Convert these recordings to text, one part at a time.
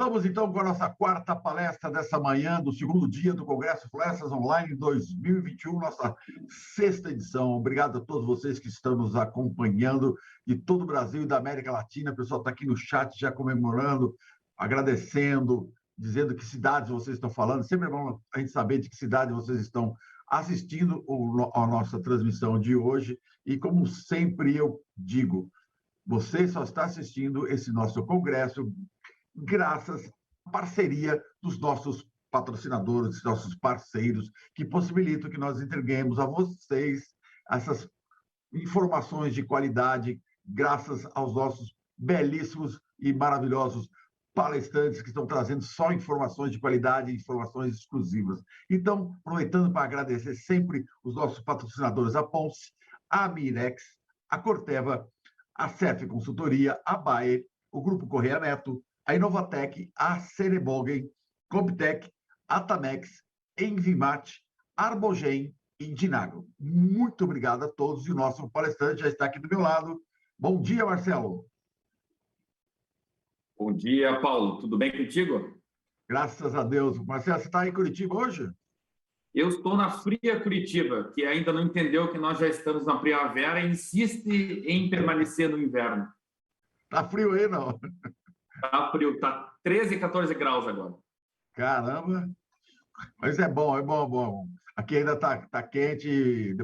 Voltamos, então, com a nossa quarta palestra dessa manhã, do segundo dia do Congresso Florestas Online 2021, nossa sexta edição. Obrigado a todos vocês que estão nos acompanhando de todo o Brasil e da América Latina. O pessoal está aqui no chat já comemorando, agradecendo, dizendo que cidades vocês estão falando. Sempre é bom a gente saber de que cidade vocês estão assistindo a nossa transmissão de hoje. E, como sempre eu digo, você só está assistindo esse nosso congresso graças à parceria dos nossos patrocinadores, dos nossos parceiros, que possibilitam que nós entreguemos a vocês essas informações de qualidade, graças aos nossos belíssimos e maravilhosos palestrantes que estão trazendo só informações de qualidade e informações exclusivas. Então, aproveitando para agradecer sempre os nossos patrocinadores, a Ponce, a Mirex, a Corteva, a CEF Consultoria, a Bayer, o Grupo Correia Neto, a Inovatec, a Cerebolgen, Comptec, a Tamex, Envimat, Arbogen e Dinagro. Muito obrigado a todos e o nosso palestrante já está aqui do meu lado. Bom dia, Marcelo. Bom dia, Paulo. Tudo bem contigo? Graças a Deus. Marcelo, você está em Curitiba hoje? Eu estou na fria Curitiba, que ainda não entendeu que nós já estamos na primavera e insiste em permanecer no inverno. Está frio aí, não? Está frio, está 13, 14 graus agora. Caramba! Mas é bom, é bom, é bom. Aqui ainda está quente,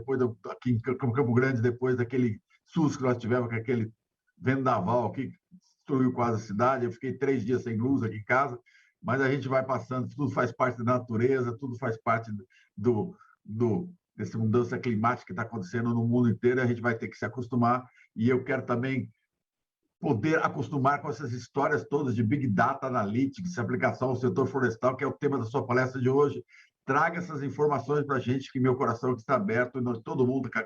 aqui em Campo Grande, depois daquele susto que nós tivemos com aquele vendaval que destruiu quase a cidade. Eu fiquei 3 dias sem luz aqui em casa, mas a gente vai passando, tudo faz parte da natureza, tudo faz parte dessa mudança climática que está acontecendo no mundo inteiro, e a gente vai ter que se acostumar. E eu quero também poder acostumar com essas histórias todas de Big Data Analytics, aplicação ao setor florestal, que é o tema da sua palestra de hoje. Traga essas informações para a gente, que meu coração está aberto, e todo mundo com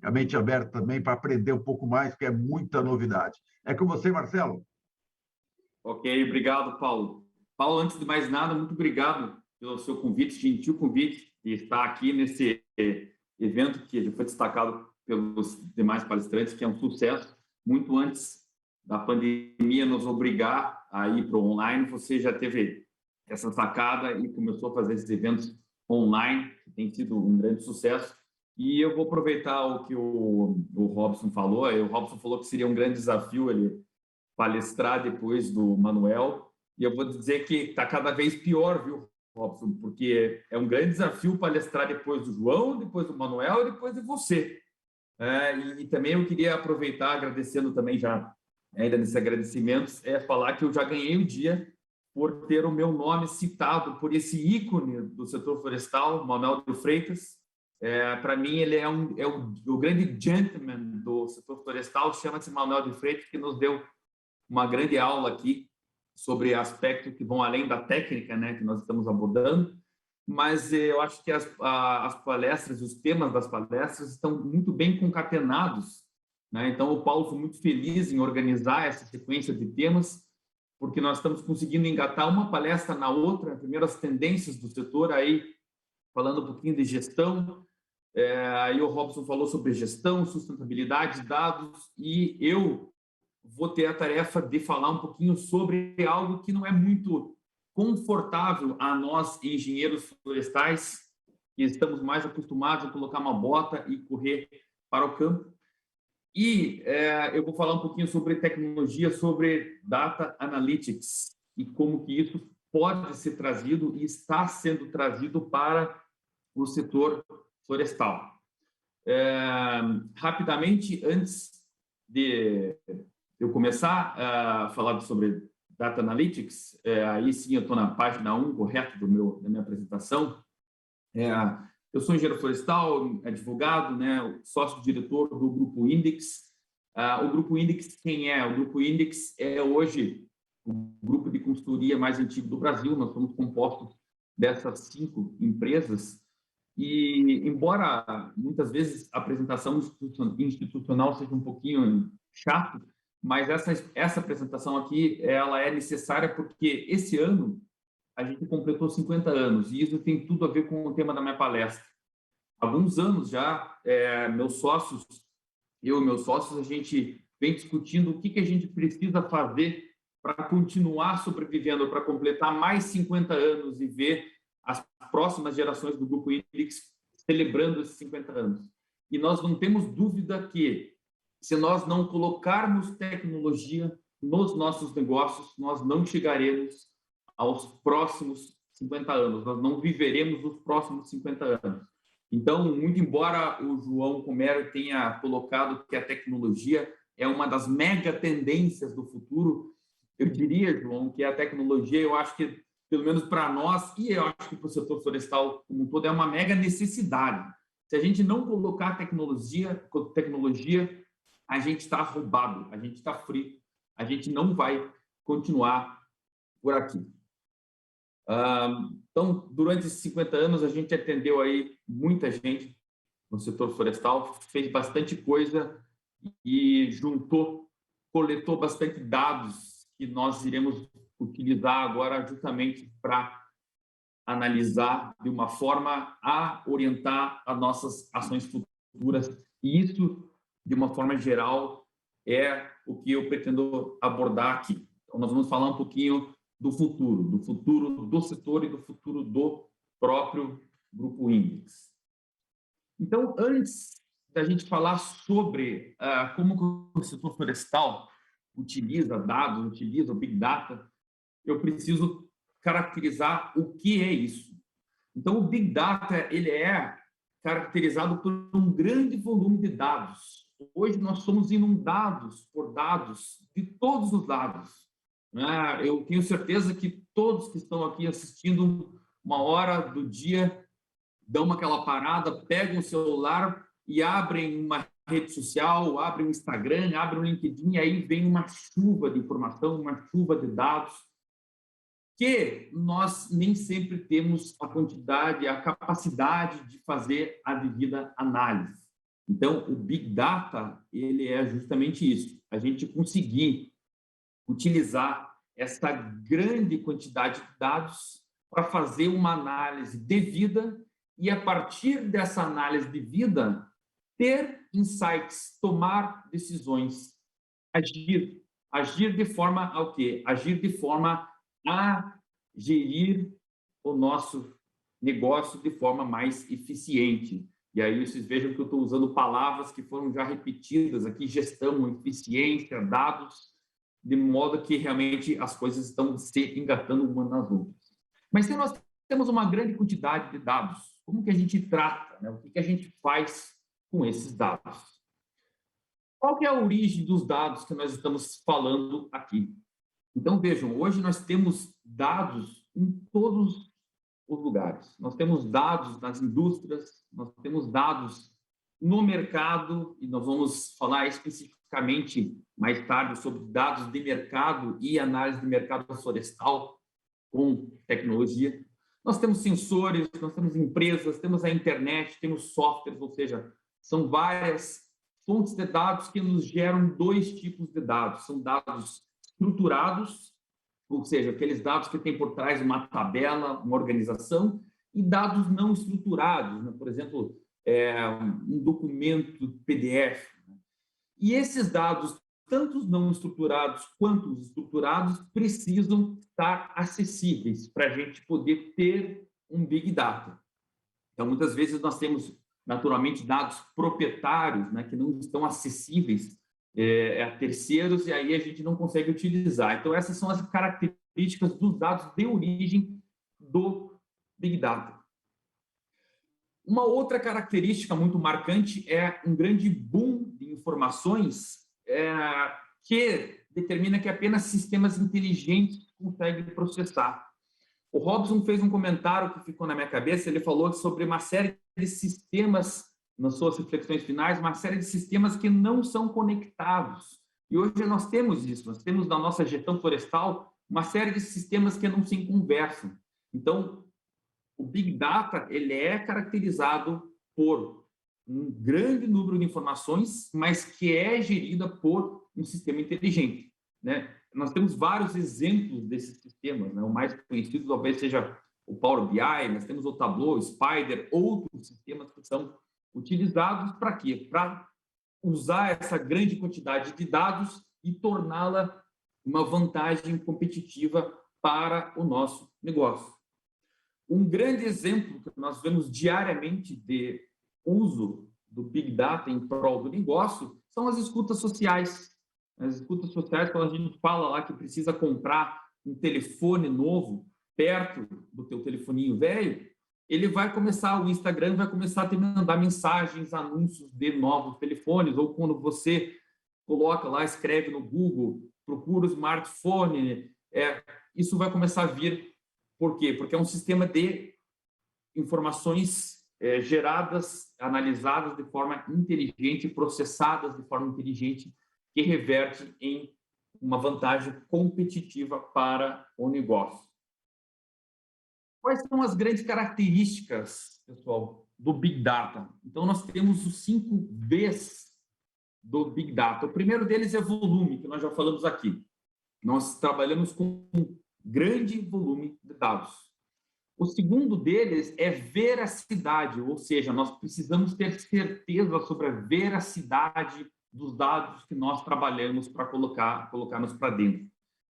a mente aberta também, para aprender um pouco mais, porque é muita novidade. É com você, Marcelo. Ok, obrigado, Paulo. Paulo, antes de mais nada, muito obrigado pelo seu convite, gentil convite, de estar aqui nesse evento que já foi destacado pelos demais palestrantes, que é um sucesso. Muito antes da pandemia nos obrigar a ir para o online, você já teve essa sacada e começou a fazer esses eventos online, que tem sido um grande sucesso. E eu vou aproveitar o que o Robson falou. O Robson falou que seria um grande desafio ele palestrar depois do Manuel, e eu vou dizer que está cada vez pior, viu, Robson, porque é um grande desafio palestrar depois do João, depois do Manuel e depois de você. E também eu queria aproveitar, agradecendo também já, ainda nesses agradecimentos, falar que eu já ganhei o dia por ter o meu nome citado por esse ícone do setor florestal, Manuel de Freitas. Para mim, ele é o grande gentleman do setor florestal, chama-se Manuel de Freitas, que nos deu uma grande aula aqui sobre aspectos que vão além da técnica, né, que nós estamos abordando, mas eu acho que as palestras, os temas das palestras estão muito bem concatenados, né? Então, o Paulo foi muito feliz em organizar essa sequência de temas, porque nós estamos conseguindo engatar uma palestra na outra, primeiro as tendências do setor, aí falando um pouquinho de gestão, aí o Robson falou sobre gestão, sustentabilidade, dados, e eu vou ter a tarefa de falar um pouquinho sobre algo que não é muito confortável a nós, engenheiros florestais, que estamos mais acostumados a colocar uma bota e correr para o campo. E eu vou falar um pouquinho sobre tecnologia, sobre data analytics e como que isso pode ser trazido e está sendo trazido para o setor florestal. Rapidamente, antes de eu começar a falar sobre Data Analytics, aí sim eu estou na página 1, correto, da minha apresentação. Eu sou engenheiro florestal, advogado, né, sócio-diretor do Grupo Index. O Grupo Index, quem é? O Grupo Index é hoje o grupo de consultoria mais antigo do Brasil. Nós somos compostos dessas 5 empresas. E, embora muitas vezes a apresentação institucional seja um pouquinho chato, mas essa apresentação aqui, ela é necessária porque esse ano a gente completou 50 anos, e isso tem tudo a ver com o tema da minha palestra. Há alguns anos já, eu e meus sócios, a gente vem discutindo o que a gente precisa fazer para continuar sobrevivendo, para completar mais 50 anos e ver as próximas gerações do Grupo INDIX celebrando esses 50 anos. E nós não temos dúvida que, se nós não colocarmos tecnologia nos nossos negócios, nós não chegaremos aos próximos 50 anos, nós não viveremos os próximos 50 anos. Então, muito embora o João Comero tenha colocado que a tecnologia é uma das mega tendências do futuro, eu diria, João, que a tecnologia, eu acho que, pelo menos para nós, e eu acho que para o setor florestal como um todo, é uma mega necessidade. Se a gente não colocar tecnologia, a gente está roubado, a gente está frito, a gente não vai continuar por aqui. Então, durante esses 50 anos, a gente atendeu aí muita gente no setor florestal, fez bastante coisa e coletou bastante dados que nós iremos utilizar agora justamente para analisar de uma forma a orientar as nossas ações futuras. E isso, de uma forma geral, é o que eu pretendo abordar aqui. Então, nós vamos falar um pouquinho do futuro do setor e do futuro do próprio Grupo INDIX. Então, antes da gente falar sobre como o setor florestal utiliza dados, utiliza o Big Data, eu preciso caracterizar o que é isso. Então, o Big Data ele é caracterizado por um grande volume de dados. Hoje, nós somos inundados por dados de todos os lados. Eu tenho certeza que todos que estão aqui assistindo, uma hora do dia, dão aquela parada, pegam o celular e abrem uma rede social, abrem um Instagram, abrem um LinkedIn, e aí vem uma chuva de informação, uma chuva de dados, que nós nem sempre temos a quantidade, a capacidade de fazer a devida análise. Então, o Big Data, ele é justamente isso, a gente conseguir utilizar essa grande quantidade de dados para fazer uma análise devida e, a partir dessa análise devida, ter insights, tomar decisões, agir de forma ao quê? Agir de forma a gerir o nosso negócio de forma mais eficiente. E aí vocês vejam que eu estou usando palavras que foram já repetidas aqui: gestão, eficiência, dados, de modo que realmente as coisas estão se engatando umas nas outras. Mas se nós temos uma grande quantidade de dados, como que a gente trata, né? O que a gente faz com esses dados? Qual que é a origem dos dados que nós estamos falando aqui? Então, vejam, hoje nós temos dados em todos os lugares. Nós temos dados nas indústrias, nós temos dados no mercado, e nós vamos falar especificamente mais tarde sobre dados de mercado e análise de mercado florestal com tecnologia. Nós temos sensores, nós temos empresas, temos a internet, temos softwares, ou seja, são várias fontes de dados que nos geram dois tipos de dados. São dados estruturados, ou seja, aqueles dados que têm por trás uma tabela, uma organização, e dados não estruturados, né? Por exemplo, um documento PDF. E esses dados, tanto os não estruturados quanto os estruturados, precisam estar acessíveis para a gente poder ter um Big Data. Então, muitas vezes nós temos, naturalmente, dados proprietários, né, que não estão acessíveis a terceiros, e aí a gente não consegue utilizar. Então, essas são as características dos dados de origem do Big Data. Uma outra característica muito marcante é um grande boom de informações que determina que apenas sistemas inteligentes conseguem processar. O Robson fez um comentário que ficou na minha cabeça, ele falou sobre uma série de sistemas, nas suas reflexões finais, uma série de sistemas que não são conectados. E hoje nós temos isso, nós temos na nossa gestão florestal uma série de sistemas que não se conversam. Então, o Big Data ele é caracterizado por um grande número de informações, mas que é gerida por um sistema inteligente, né? Nós temos vários exemplos desses sistemas, né? O mais conhecido talvez seja o Power BI, nós temos o Tableau, o Spider, outros sistemas que são utilizados para quê? Para usar essa grande quantidade de dados e torná-la uma vantagem competitiva para o nosso negócio. Um grande exemplo que nós vemos diariamente de uso do Big Data em prol do negócio são as escutas sociais. As escutas sociais, quando a gente fala lá que precisa comprar um telefone novo perto do teu telefoninho velho, ele vai começar, o Instagram vai começar a te mandar mensagens, anúncios de novos telefones, ou quando você coloca lá, escreve no Google, procura o smartphone, isso vai começar a vir. Por quê? Porque é um sistema de informações geradas, analisadas de forma inteligente, processadas de forma inteligente, que reverte em uma vantagem competitiva para o negócio. Quais são as grandes características, pessoal, do Big Data? Então, nós temos os 5 Vs do Big Data. O primeiro deles é volume, que nós já falamos aqui. Nós trabalhamos com um grande volume de dados. O segundo deles é veracidade, ou seja, nós precisamos ter certeza sobre a veracidade dos dados que nós trabalhamos para colocar-nos para dentro.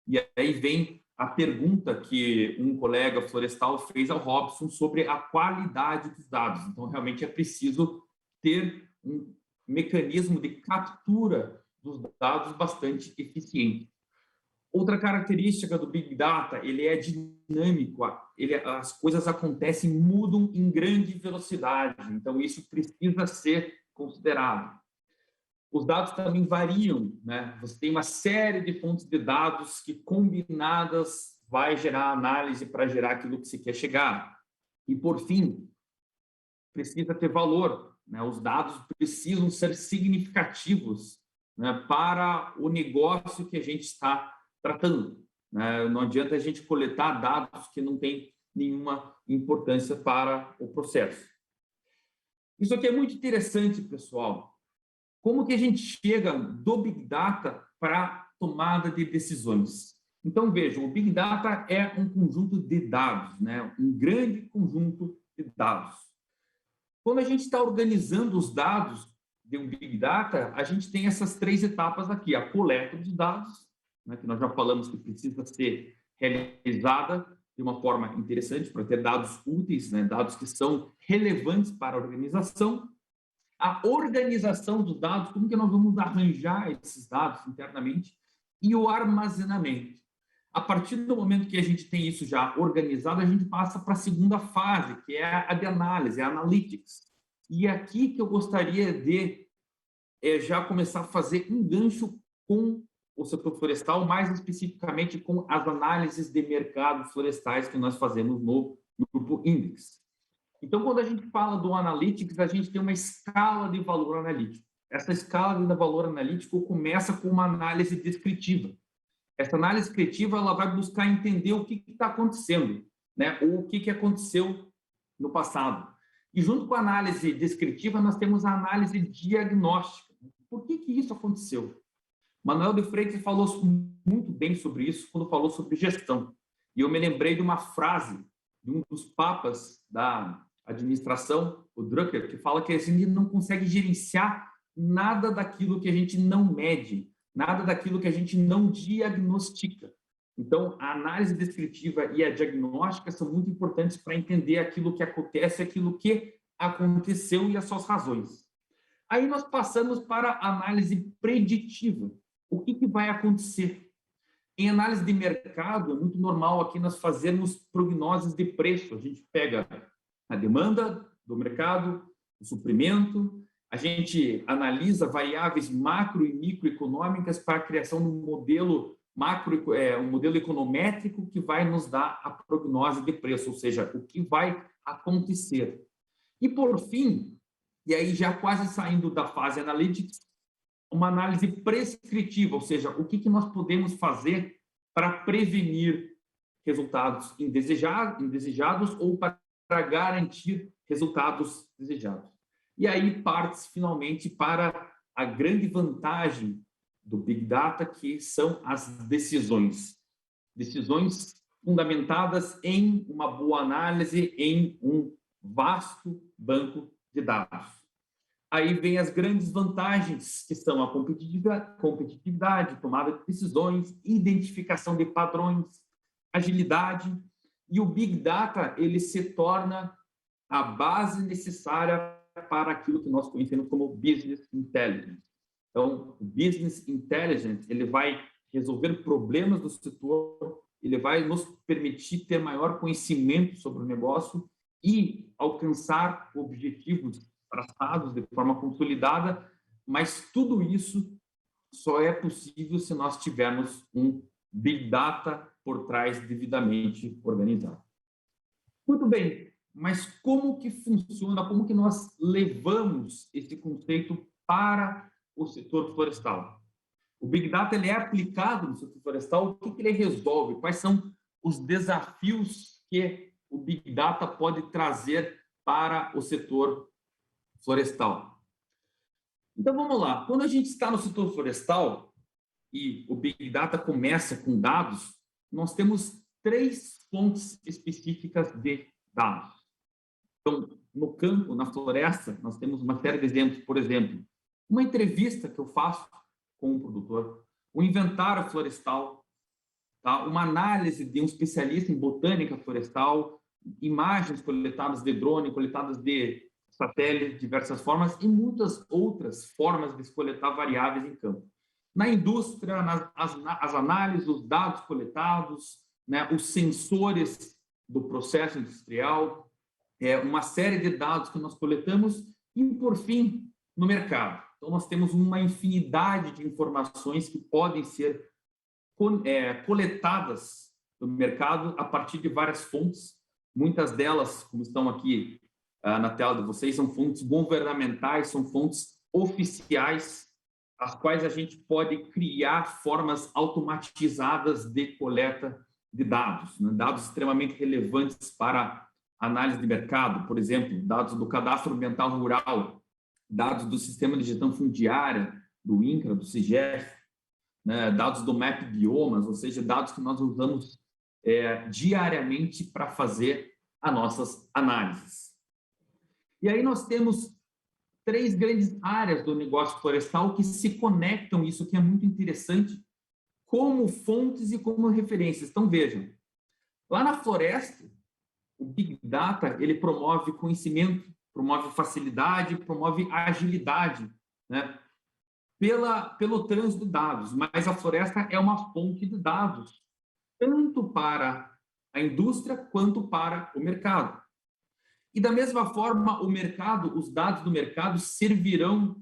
E aí vem a pergunta que um colega florestal fez ao Robson sobre a qualidade dos dados. Então, realmente é preciso ter um mecanismo de captura dos dados bastante eficiente. Outra característica do Big Data, ele é dinâmico, as coisas acontecem, mudam em grande velocidade, então isso precisa ser considerado. Os dados também variam, né? Você tem uma série de fontes de dados que, combinadas, vai gerar análise para gerar aquilo que você quer chegar. E, por fim, precisa ter valor, né? Os dados precisam ser significativos, né, para o negócio que a gente está tratando, né? Não adianta a gente coletar dados que não têm nenhuma importância para o processo. Isso aqui é muito interessante, pessoal. Como que a gente chega do Big Data para a tomada de decisões? Então, vejam, o Big Data é um conjunto de dados, né? Um grande conjunto de dados. Quando a gente está organizando os dados de um Big Data, a gente tem essas 3 etapas aqui: a coleta dos dados, né, que nós já falamos que precisa ser realizada de uma forma interessante para ter dados úteis, né, dados que são relevantes para a organização. A organização dos dados, como que nós vamos arranjar esses dados internamente, e o armazenamento. A partir do momento que a gente tem isso já organizado, a gente passa para a segunda fase, que é a de análise, a analytics. E é aqui que eu gostaria de já começar a fazer um gancho com o setor florestal, mais especificamente com as análises de mercado florestais que nós fazemos no Grupo Index. Então, quando a gente fala do Analytics, a gente tem uma escala de valor analítico. Essa escala de valor analítico começa com uma análise descritiva. Essa análise descritiva, ela vai buscar entender o que está acontecendo, né? Ou o que aconteceu no passado. E junto com a análise descritiva, nós temos a análise diagnóstica. Por que isso aconteceu? Manuel de Freitas falou muito bem sobre isso quando falou sobre gestão. E eu me lembrei de uma frase de um dos papas da administração, o Drucker, que fala que a gente não consegue gerenciar nada daquilo que a gente não mede, nada daquilo que a gente não diagnostica. Então, a análise descritiva e a diagnóstica são muito importantes para entender aquilo que acontece, aquilo que aconteceu e as suas razões. Aí nós passamos para a análise preditiva. O que vai acontecer? Em análise de mercado, é muito normal aqui nós fazermos prognoses de preço. A gente pega a demanda do mercado, o suprimento, a gente analisa variáveis macro e microeconômicas para a criação de um modelo um modelo econométrico que vai nos dar a prognose de preço, ou seja, o que vai acontecer. E, por fim, e aí já quase saindo da fase analytics, uma análise prescritiva, ou seja, o que nós podemos fazer para prevenir resultados indesejados ou para garantir resultados desejados. E aí parte-se finalmente para a grande vantagem do Big Data, que são as decisões. Decisões fundamentadas em uma boa análise, em um vasto banco de dados. Aí vem as grandes vantagens, que são a competitividade, tomada de decisões, identificação de padrões, agilidade, e o Big Data ele se torna a base necessária para aquilo que nós conhecemos como Business Intelligence. Então, o Business Intelligence ele vai resolver problemas do setor, ele vai nos permitir ter maior conhecimento sobre o negócio e alcançar objetivos traçados de forma consolidada, mas tudo isso só é possível se nós tivermos um Big Data por trás devidamente organizado. Muito bem, mas como que funciona, como que nós levamos esse conceito para o setor florestal? O Big Data ele é aplicado no setor florestal, o que ele resolve? Quais são os desafios que o Big Data pode trazer para o setor florestal? Então, vamos lá. Quando a gente está no setor florestal e o Big Data começa com dados, nós temos 3 fontes específicas de dados. Então, no campo, na floresta, nós temos uma série de exemplos. Por exemplo, uma entrevista que eu faço com um produtor, o inventário florestal, tá? Uma análise de um especialista em botânica florestal, imagens coletadas de drone, coletadas de satélite, de diversas formas, e muitas outras formas de se coletar variáveis em campo. Na indústria, as análises, os dados coletados, né, os sensores do processo industrial, uma série de dados que nós coletamos, e, por fim, no mercado. Então, nós temos uma infinidade de informações que podem ser coletadas no mercado a partir de várias fontes. Muitas delas, como estão aqui na tela de vocês, são fontes governamentais, são fontes oficiais, as quais a gente pode criar formas automatizadas de coleta de dados, né? Dados extremamente relevantes para análise de mercado, por exemplo, dados do Cadastro Ambiental Rural, dados do Sistema de Gestão Fundiária, do INCRA, do CIGEF, né? Dados do MAP Biomas, ou seja, dados que nós usamos diariamente para fazer as nossas análises. E aí nós temos 3 grandes áreas do negócio florestal que se conectam, isso que é muito interessante, como fontes e como referências. Então, vejam, lá na floresta, o Big Data, ele promove conhecimento, promove facilidade, promove agilidade, né? Pelo trânsito de dados, mas a floresta é uma fonte de dados, tanto para a indústria quanto para o mercado. E da mesma forma, o mercado, os dados do mercado servirão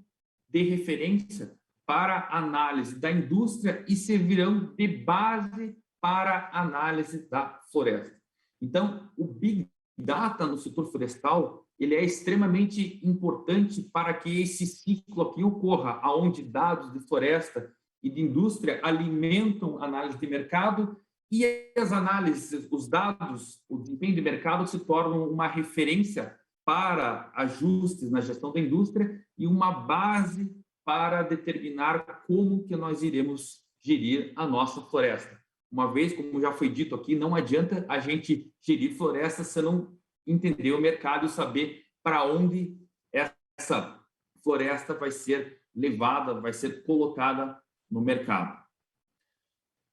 de referência para a análise da indústria e servirão de base para a análise da floresta. Então, o Big Data no setor florestal, ele é extremamente importante para que esse ciclo aqui ocorra, onde dados de floresta e de indústria alimentam a análise de mercado e as análises, os dados, o desempenho de mercado se tornam uma referência para ajustes na gestão da indústria e uma base para determinar como que nós iremos gerir a nossa floresta. Uma vez, como já foi dito aqui, não adianta a gente gerir floresta se não entender o mercado e saber para onde essa floresta vai ser levada, vai ser colocada no mercado.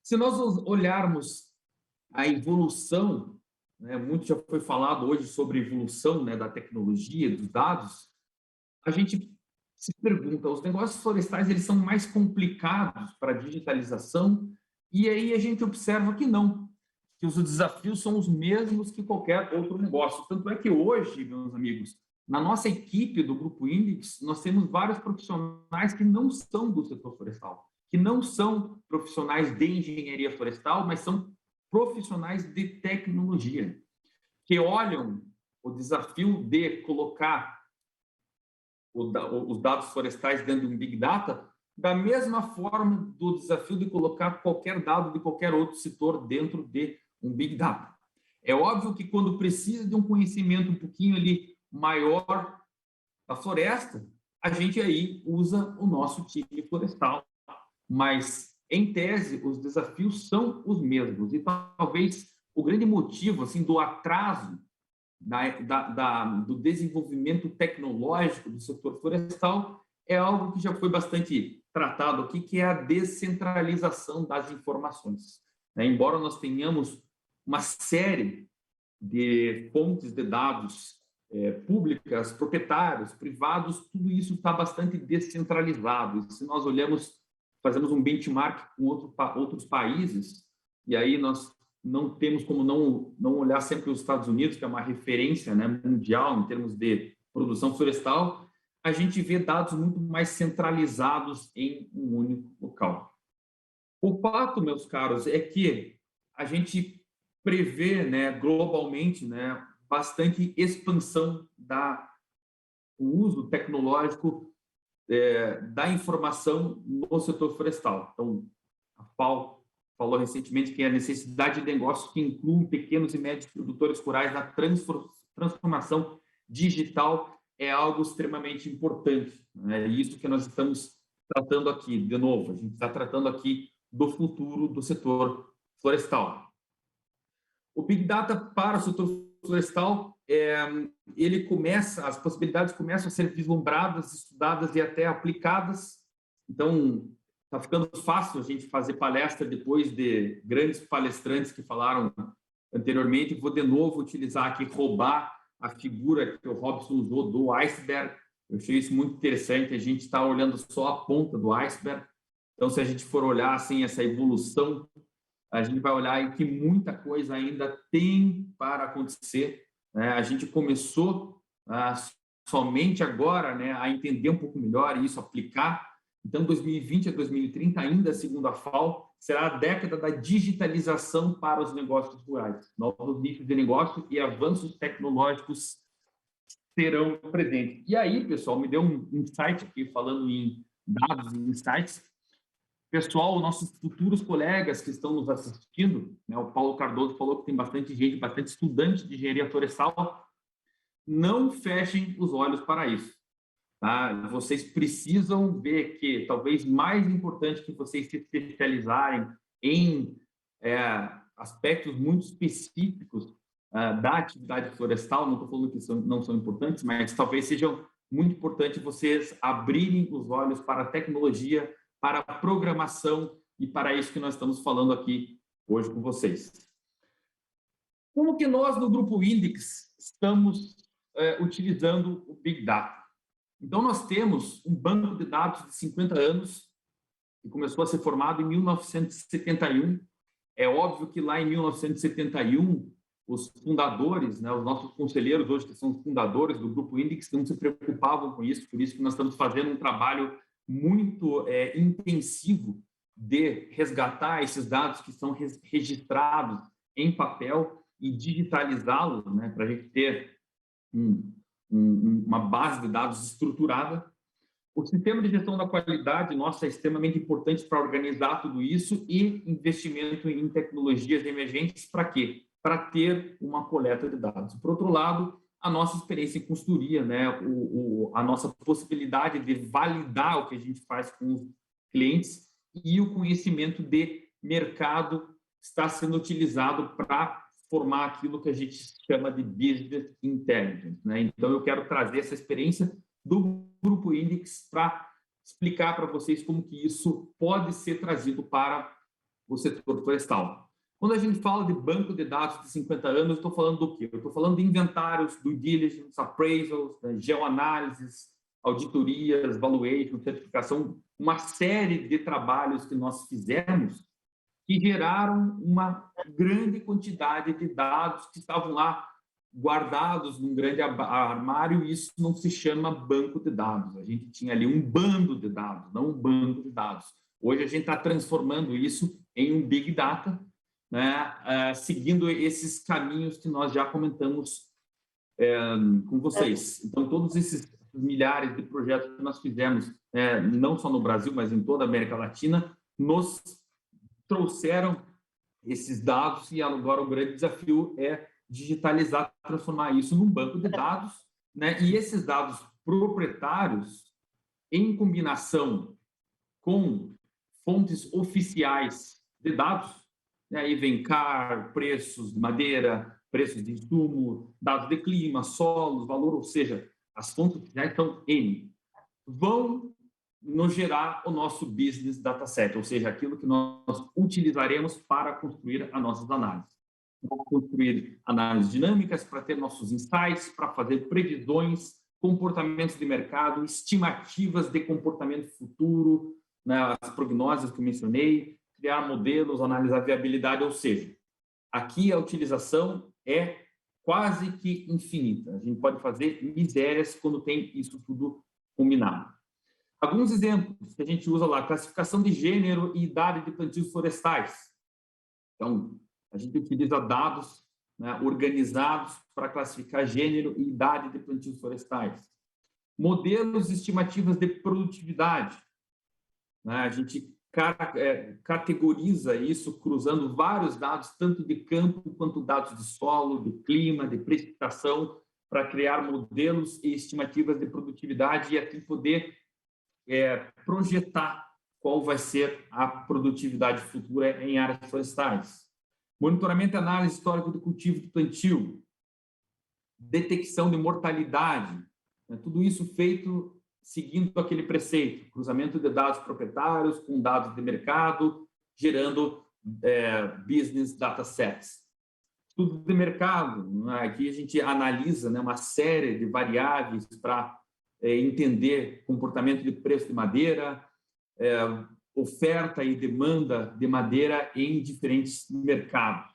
Se nós olharmos a evolução, né, muito já foi falado hoje sobre a evolução, né, da tecnologia, dos dados, a gente se pergunta, os negócios florestais eles são mais complicados para a digitalização, e aí a gente observa que não, que os desafios são os mesmos que qualquer outro negócio. Tanto é que hoje, meus amigos, na nossa equipe do Grupo Index, nós temos vários profissionais que não são do setor florestal, que não são profissionais de engenharia florestal, mas são profissionais de tecnologia, que olham o desafio de colocar os dados florestais dentro de um Big Data da mesma forma do desafio de colocar qualquer dado de qualquer outro setor dentro de um Big Data. É óbvio que quando precisa de um conhecimento um pouquinho ali maior da floresta, a gente aí usa o nosso time florestal. Mas, em tese, os desafios são os mesmos. E talvez o grande motivo assim, do atraso do desenvolvimento tecnológico do setor florestal é algo que já foi bastante tratado aqui, que é a descentralização das informações. Embora nós tenhamos uma série de fontes de dados públicas, proprietários, privados, tudo isso está bastante descentralizado. E se nós fazemos um benchmark com outros países, e aí nós não temos como não olhar sempre os Estados Unidos, que é uma referência, né, mundial em termos de produção florestal, a gente vê dados muito mais centralizados em um único local. O fato, meus caros, é que a gente prevê, né, globalmente, né, bastante expansão do uso tecnológico da informação no setor florestal. Então, a FAO falou recentemente que a necessidade de negócios que incluem pequenos e médios produtores rurais na transformação digital é algo extremamente importante. É isso que nós estamos tratando aqui, de novo, a gente está tratando aqui do futuro do setor florestal. O Big Data para o setor florestal, as possibilidades começam a ser vislumbradas, estudadas e até aplicadas. Então, está ficando fácil a gente fazer palestra depois de grandes palestrantes que falaram anteriormente. Vou de novo utilizar aqui, roubar a figura que o Robson usou do iceberg. Eu achei isso muito interessante, a gente está olhando só a ponta do iceberg. Então, se a gente for olhar assim, essa evolução, a gente vai olhar que muita coisa ainda tem para acontecer. Né? A gente começou somente agora, né, a entender um pouco melhor e isso aplicar. Então, 2020 a 2030, ainda segundo a FAO, será a década da digitalização para os negócios rurais. Novos nichos de negócio e avanços tecnológicos serão presentes. E aí, pessoal, me deu um insight aqui, falando em dados e insights. Pessoal, nossos futuros colegas que estão nos assistindo, né, o Paulo Cardoso falou que tem bastante gente, bastante estudante de engenharia florestal, não fechem os olhos para isso. Tá? Vocês precisam ver que, talvez mais importante que vocês se especializarem em aspectos muito específicos da atividade florestal, não estou falando que não são importantes, mas talvez sejam muito importante vocês abrirem os olhos para a tecnologia, para a programação e para isso que nós estamos falando aqui hoje com vocês. Como que nós, no Grupo Index, estamos utilizando o Big Data? Então, nós temos um banco de dados de 50 anos, que começou a ser formado em 1971. É óbvio que lá em 1971, os fundadores, né, os nossos conselheiros hoje, que são os fundadores do Grupo Index, não se preocupavam com isso, por isso que nós estamos fazendo um trabalho muito intensivo de resgatar esses dados que são registrados em papel e digitalizá-los, né, para a gente ter uma base de dados estruturada. O sistema de gestão da qualidade, nossa, é extremamente importante para organizar tudo isso e investimento em tecnologias emergentes para quê? Para ter uma coleta de dados. Por outro lado, a nossa experiência em consultoria, né? A nossa possibilidade de validar o que a gente faz com os clientes e o conhecimento de mercado está sendo utilizado para formar aquilo que a gente chama de business intelligence, né? Então, eu quero trazer essa experiência do Grupo Index para explicar para vocês como que isso pode ser trazido para o setor florestal. Quando a gente fala de banco de dados de 50 anos, eu estou falando do quê? Eu estou falando de inventários, due diligence, appraisals, né, geoanálises, auditorias, valuation, certificação, uma série de trabalhos que nós fizemos que geraram uma grande quantidade de dados que estavam lá guardados num grande armário, e isso não se chama banco de dados. A gente tinha ali um bando de dados, não um banco de dados. Hoje a gente está transformando isso em um Big Data, né, seguindo esses caminhos que nós já comentamos com vocês. Então, todos esses milhares de projetos que nós fizemos, não só no Brasil, mas em toda a América Latina, nos trouxeram esses dados, e agora o grande desafio é digitalizar, transformar isso num banco de dados, né? E esses dados proprietários, em combinação com fontes oficiais de dados, né? Aí vem CAR, preços de madeira, preços de insumo, dados de clima, solos, valor, ou seja, as fontes já estão N, vão nos gerar o nosso business dataset, ou seja, aquilo que nós utilizaremos para construir as nossas análises. Vamos construir análises dinâmicas para ter nossos insights, para fazer previsões, comportamentos de mercado, estimativas de comportamento futuro, né, as prognoses que eu mencionei, criar modelos, analisar viabilidade, ou seja, aqui a utilização é quase que infinita. A gente pode fazer misérias quando tem isso tudo combinado. Alguns exemplos que a gente usa lá: classificação de gênero e idade de plantios florestais. Então, a gente utiliza dados, né, organizados para classificar gênero e idade de plantios florestais. Modelos e estimativas de produtividade, né? A gente categoriza isso cruzando vários dados, tanto de campo quanto dados de solo, de clima, de precipitação, para criar modelos e estimativas de produtividade e aqui poder projetar qual vai ser a produtividade futura em áreas florestais. Monitoramento e análise histórica do cultivo de plantio, detecção de mortalidade, né? Tudo isso feito seguindo aquele preceito, cruzamento de dados proprietários com dados de mercado, gerando business datasets. Estudo de mercado, né? Aqui a gente analisa, né, uma série de variáveis para entender comportamento de preço de madeira, oferta e demanda de madeira em diferentes mercados.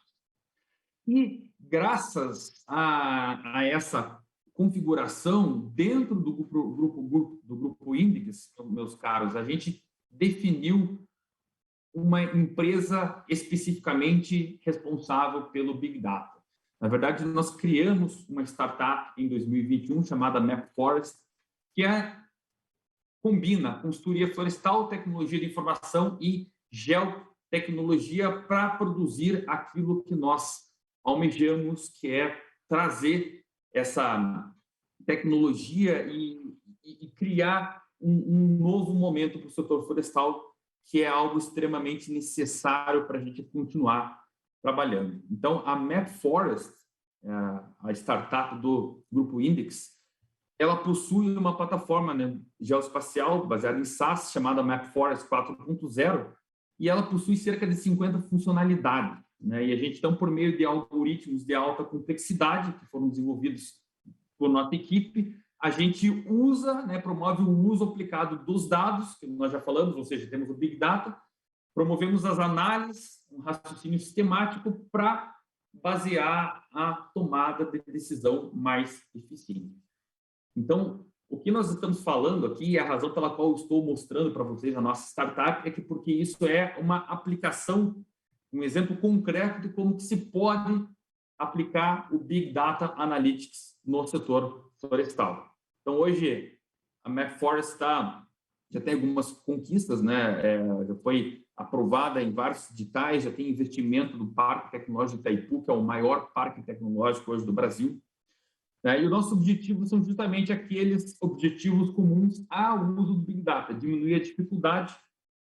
E graças a essa configuração dentro do grupo Index, meus caros, a gente definiu uma empresa especificamente responsável pelo Big Data. Na verdade, nós criamos uma startup em 2021 chamada MapForest, que combina consultoria florestal, tecnologia de informação e geotecnologia para produzir aquilo que nós almejamos, que é trazer essa tecnologia e criar um novo momento para o setor florestal, que é algo extremamente necessário para a gente continuar trabalhando. Então, a MapForest, a startup do Grupo Index, ela possui uma plataforma, né, geoespacial baseada em SaaS, chamada MapForest 4.0, e ela possui cerca de 50 funcionalidades, né? E a gente, então, por meio de algoritmos de alta complexidade, que foram desenvolvidos por nossa equipe, a gente usa, né, promove o uso aplicado dos dados, que nós já falamos, ou seja, temos o Big Data, promovemos as análises, um raciocínio sistemático para basear a tomada de decisão mais eficiente. Então, o que nós estamos falando aqui, a razão pela qual eu estou mostrando para vocês a nossa startup, é que porque isso é uma aplicação, um exemplo concreto de como que se pode aplicar o Big Data Analytics no setor florestal. Então, hoje, a MapForest já tem algumas conquistas, né? Já foi aprovada em vários editais, já tem investimento do Parque Tecnológico de Itaipu, que é o maior parque tecnológico hoje do Brasil. E o nosso objetivo são justamente aqueles objetivos comuns ao uso do Big Data: diminuir a dificuldade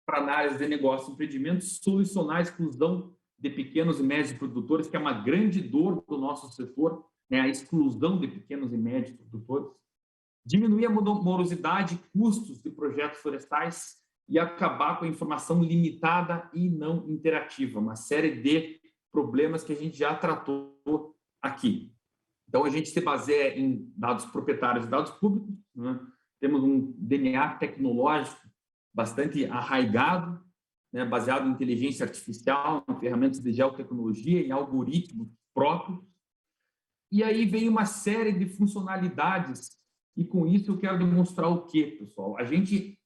para análise de negócio e empreendimentos, solucionar a exclusão de pequenos e médios produtores, que é uma grande dor do nosso setor, né? A exclusão de pequenos e médios produtores, diminuir a morosidade e custos de projetos florestais e acabar com a informação limitada e não interativa, uma série de problemas que a gente já tratou aqui. Então, a gente se baseia em dados proprietários e dados públicos, né? Temos um DNA tecnológico bastante arraigado, né? Baseado em inteligência artificial, em ferramentas de geotecnologia, em algoritmos próprios. E aí vem uma série de funcionalidades, e com isso eu quero demonstrar o quê, pessoal? A gente,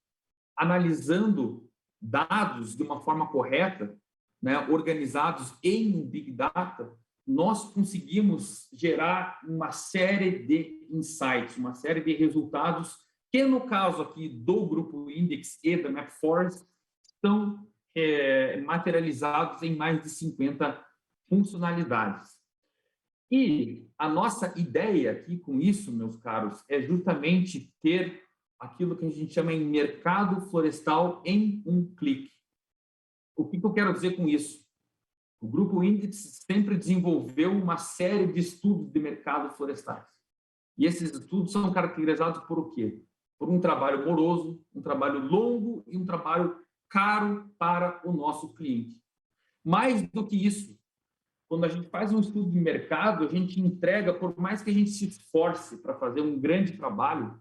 analisando dados de uma forma correta, né? Organizados em Big Data, nós conseguimos gerar uma série de insights, uma série de resultados que, no caso aqui do Grupo Index e da MapForest, estão materializados em mais de 50 funcionalidades. E a nossa ideia aqui com isso, meus caros, é justamente ter aquilo que a gente chama em mercado florestal em um clique. O que eu quero dizer com isso? O Grupo Índice sempre desenvolveu uma série de estudos de mercado florestais. E esses estudos são caracterizados por o quê? Por um trabalho moroso, um trabalho longo e um trabalho caro para o nosso cliente. Mais do que isso, quando a gente faz um estudo de mercado, a gente entrega, por mais que a gente se esforce para fazer um grande trabalho,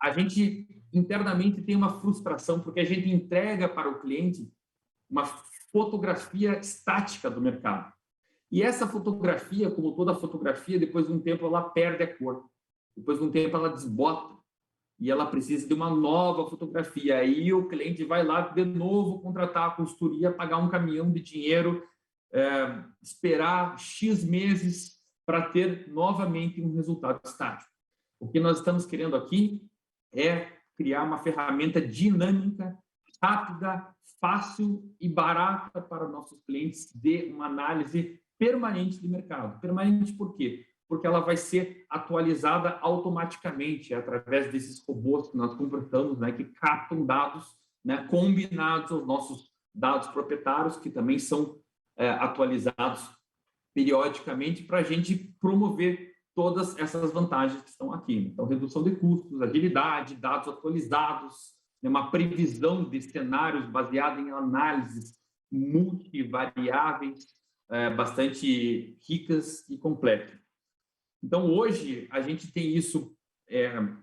a gente internamente tem uma frustração, porque a gente entrega para o cliente uma fotografia estática do mercado. E essa fotografia, como toda fotografia, depois de um tempo ela perde a cor. Depois de um tempo ela desbota e ela precisa de uma nova fotografia. Aí o cliente vai lá de novo contratar a consultoria, pagar um caminhão de dinheiro, esperar X meses para ter novamente um resultado estático. O que nós estamos querendo aqui é criar uma ferramenta dinâmica, rápida, fácil e barata para nossos clientes de uma análise permanente de mercado. Permanente por quê? Porque ela vai ser atualizada automaticamente através desses robôs que nós conversamos, né, que captam dados, né, combinados aos nossos dados proprietários, que também são atualizados periodicamente para a gente promover todas essas vantagens que estão aqui. Então, redução de custos, agilidade, dados atualizados, uma previsão de cenários baseada em análises multivariáveis, bastante ricas e complexas. Então, hoje, a gente tem isso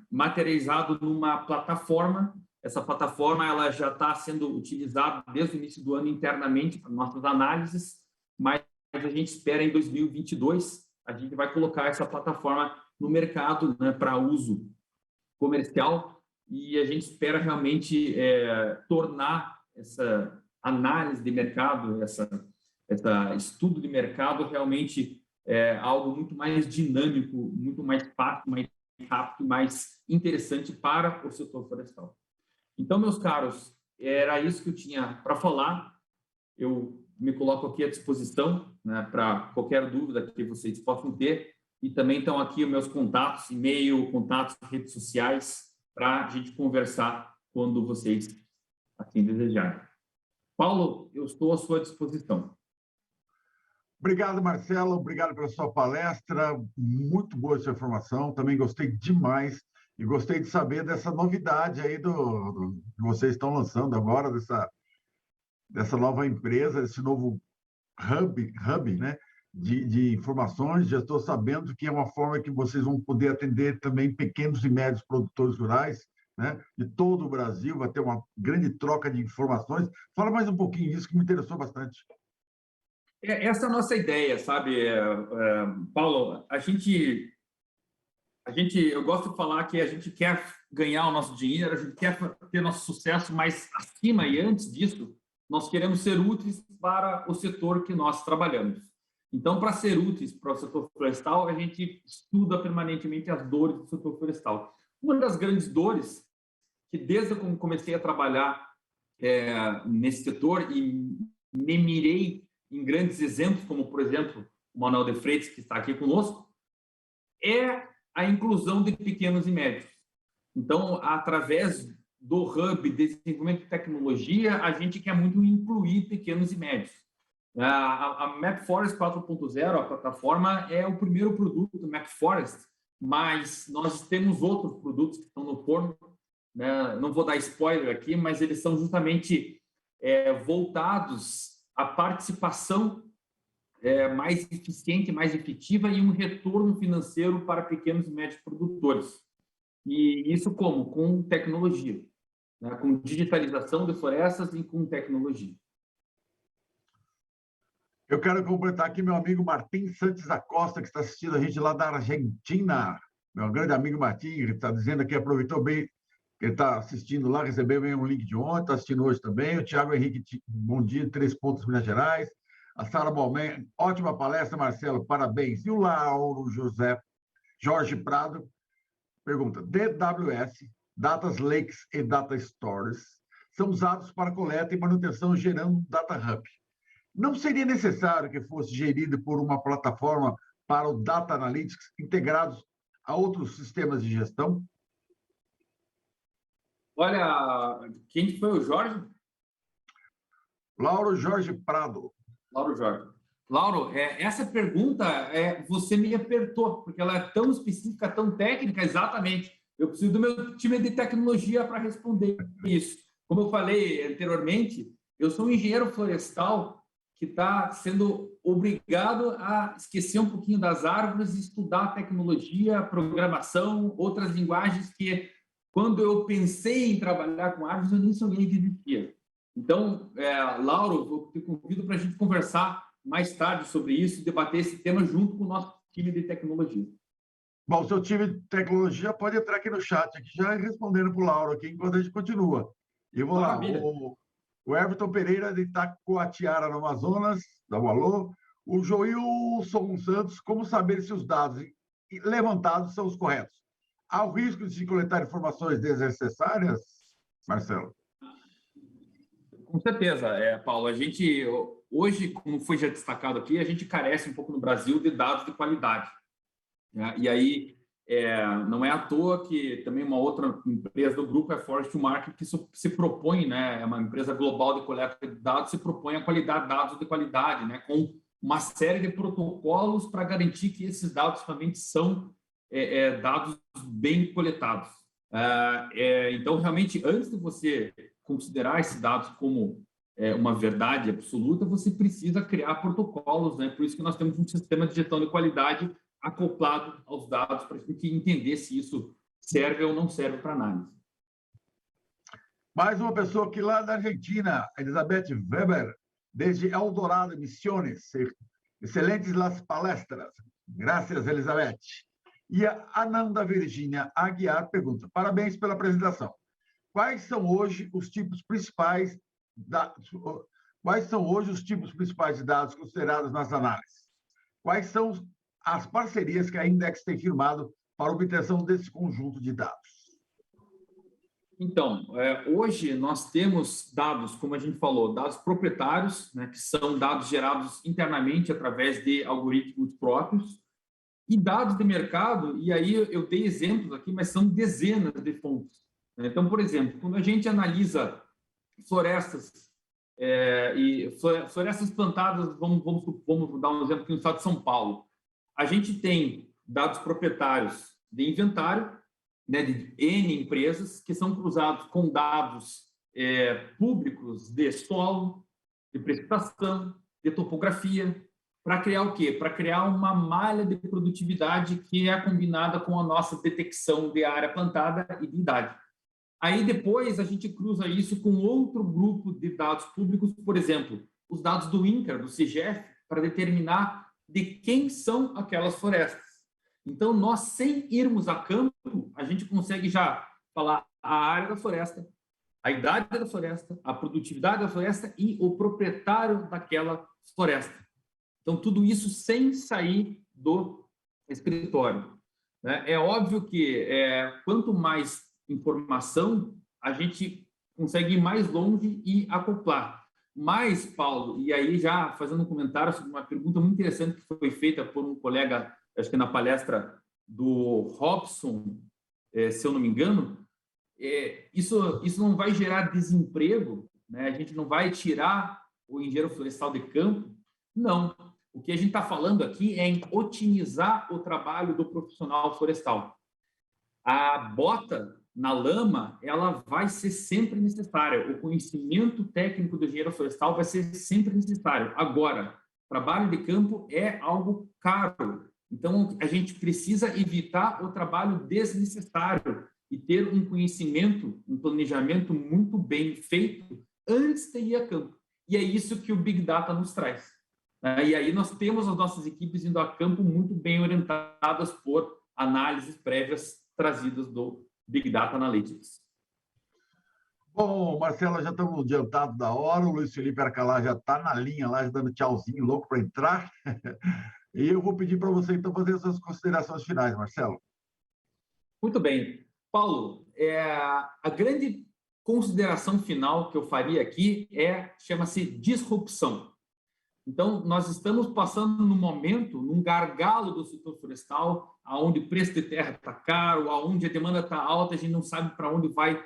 materializado numa plataforma. Essa plataforma ela já está sendo utilizada desde o início do ano internamente para nossas análises, mas a gente espera em 2022, a gente vai colocar essa plataforma no mercado, né, para uso comercial, e a gente espera realmente tornar essa análise de mercado, essa estudo de mercado realmente algo muito mais dinâmico, muito mais fácil, mais rápido, mais interessante para o setor florestal. Então, meus caros, era isso que eu tinha para falar. Eu me coloco aqui à disposição, né, para qualquer dúvida que vocês possam ter. E também estão aqui os meus contatos, e-mail, contatos, redes sociais, para a gente conversar quando vocês assim desejarem. Paulo, eu estou à sua disposição. Obrigado, Marcelo. Obrigado pela sua palestra. Muito boa essa informação. Também gostei demais e gostei de saber dessa novidade aí que vocês estão lançando agora, dessa nova empresa, desse novo hub, né, de informações. Já estou sabendo que é uma forma que vocês vão poder atender também pequenos e médios produtores rurais, né, de todo o Brasil. Vai ter uma grande troca de informações. Fala mais um pouquinho disso, que me interessou bastante. Essa é a nossa ideia, sabe, Paulo? Eu gosto de falar que a gente quer ganhar o nosso dinheiro, a gente quer ter nosso sucesso, mas acima e antes disso, nós queremos ser úteis para o setor que nós trabalhamos. Então, para ser úteis para o setor florestal, a gente estuda permanentemente as dores do setor florestal. Uma das grandes dores, que desde que eu comecei a trabalhar nesse setor e me mirei em grandes exemplos, como, por exemplo, o Manuel de Freitas, que está aqui conosco, é a inclusão de pequenos e médios. Então, através do Hub de Desenvolvimento de Tecnologia, a gente quer muito incluir pequenos e médios. A MapForest 4.0, a plataforma, é o primeiro produto do MapForest, mas nós temos outros produtos que estão no forno, né? Não vou dar spoiler aqui, mas eles são justamente voltados à participação mais eficiente, mais efetiva e um retorno financeiro para pequenos e médios produtores. E isso como? Com tecnologia, né? Com digitalização de florestas e com tecnologia. Eu quero completar aqui meu amigo Martim Santos da Costa, que está assistindo a gente lá da Argentina. Meu grande amigo Martim, ele está dizendo aqui, aproveitou bem, ele está assistindo lá, recebeu bem um link de ontem, está assistindo hoje também. O Tiago Henrique, bom dia, 3 Pontos, Minas Gerais. A Sara Balmen, ótima palestra, Marcelo, parabéns. E o Lauro Jorge Prado pergunta: DWS, Data Lakes e Data Stores são usados para coleta e manutenção gerando Data Hub. Não seria necessário que fosse gerido por uma plataforma para o Data Analytics integrados a outros sistemas de gestão? Olha, quem foi o Jorge? Lauro Jorge Prado. Lauro Jorge. Lauro, essa pergunta você me apertou, porque ela é tão específica, tão técnica, exatamente. Eu preciso do meu time de tecnologia para responder isso. Como eu falei anteriormente, eu sou um engenheiro florestal que está sendo obrigado a esquecer um pouquinho das árvores e estudar tecnologia, programação, outras linguagens que, quando eu pensei em trabalhar com árvores, eu nem sabia que existia. Então, Lauro, eu te convido para a gente conversar mais tarde sobre isso e debater esse tema junto com o nosso time de tecnologia. Bom, o seu time de tecnologia pode entrar aqui no chat, aqui já respondendo para o Lauro, aqui, enquanto a gente continua. E vou lá, Maravilha. o Everton Pereira, de Itacoatiara, no Amazonas, dá um alô. O Joilson Santos, como saber se os dados levantados são os corretos? Há o risco de se coletar informações desnecessárias, Marcelo? Com certeza, Paulo. A gente, hoje, como foi já destacado aqui, a gente carece um pouco no Brasil de dados de qualidade, né? E aí, não é à toa que também uma outra empresa do grupo é a Forest to Market, que se propõe, né, é uma empresa global de coleta de dados, se propõe a qualidade, dados de qualidade, né, com uma série de protocolos para garantir que esses dados realmente são dados bem coletados. Então, realmente, antes de você considerar esses dados como uma verdade absoluta, você precisa criar protocolos, né? Por isso que nós temos um sistema de gestão de qualidade acoplado aos dados para a gente entender se isso serve ou não serve para análise. Mais uma pessoa aqui lá da Argentina, Elizabeth Weber, desde Eldorado Misiones. Excelentes las palestras. Graças, Elizabeth. E a Ananda Virginia Aguiar pergunta: parabéns pela apresentação. Quais são hoje os tipos principais de dados considerados nas análises? Quais são as parcerias que a Index tem firmado para a obtenção desse conjunto de dados? Então, hoje nós temos dados, como a gente falou, dados proprietários, né, que são dados gerados internamente através de algoritmos próprios, e dados de mercado, e aí eu dei exemplos aqui, mas são dezenas de fontes. Então, por exemplo, quando a gente analisa florestas, e florestas plantadas, vamos dar um exemplo aqui no estado de São Paulo, a gente tem dados proprietários de inventário, né, de N empresas, que são cruzados com dados públicos de solo, de precipitação, de topografia, para criar o quê? Para criar uma malha de produtividade que é combinada com a nossa detecção de área plantada e de idade. Aí depois a gente cruza isso com outro grupo de dados públicos, por exemplo, os dados do INCRA, do CIGEF, para determinar de quem são aquelas florestas. Então, nós, sem irmos a campo, a gente consegue já falar a área da floresta, a idade da floresta, a produtividade da floresta e o proprietário daquela floresta. Então, tudo isso sem sair do escritório, né? É óbvio que quanto mais informação, a gente consegue ir mais longe e acoplar. Mas, Paulo, e aí já fazendo um comentário sobre uma pergunta muito interessante que foi feita por um colega, acho que na palestra do Robson, se eu não me engano, isso não vai gerar desemprego, né? A gente não vai tirar o engenheiro florestal de campo, não. O que a gente está falando aqui é em otimizar o trabalho do profissional florestal. A bota na lama, ela vai ser sempre necessária. O conhecimento técnico do engenheiro florestal vai ser sempre necessário. Agora, trabalho de campo é algo caro. Então, a gente precisa evitar o trabalho desnecessário e ter um conhecimento, um planejamento muito bem feito antes de ir a campo. E é isso que o Big Data nos traz. E aí nós temos as nossas equipes indo a campo muito bem orientadas por análises prévias trazidas do Big Data Analytics. Bom, Marcelo, já estamos adiantados da hora. O Luiz Felipe Arcalá já está na linha lá, já dando tchauzinho, louco para entrar. E eu vou pedir para você, então, fazer as suas considerações finais, Marcelo. Muito bem. Paulo, a grande consideração final que eu faria aqui chama-se disrupção. Então, nós estamos passando num momento, num gargalo do setor florestal, onde o preço de terra está caro, onde a demanda está alta, a gente não sabe para onde vai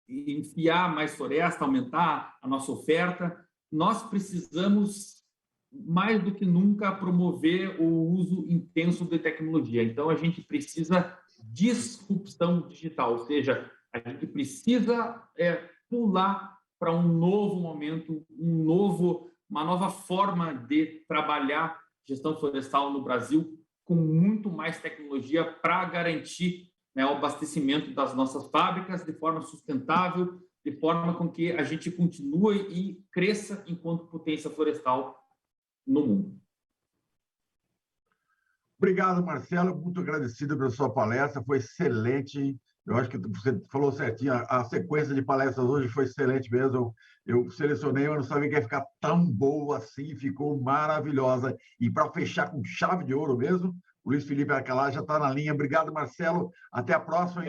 enfiar mais floresta, aumentar a nossa oferta. Nós precisamos mais do que nunca, promover o uso intenso de tecnologia. Então, a gente precisa disrupção digital, ou seja, a gente precisa pular para um novo momento, uma nova forma de trabalhar gestão florestal no Brasil, com muito mais tecnologia para garantir, né, o abastecimento das nossas fábricas de forma sustentável, de forma com que a gente continue e cresça enquanto potência florestal no mundo. Obrigado, Marcelo. Muito agradecido pela sua palestra. Foi excelente. Eu acho que você falou certinho. A sequência de palestras hoje foi excelente mesmo. Eu selecionei, eu não sabia que ia ficar tão boa assim. Ficou maravilhosa. E para fechar com chave de ouro mesmo, o Luiz Felipe Alcalá já está na linha. Obrigado, Marcelo. Até a próxima.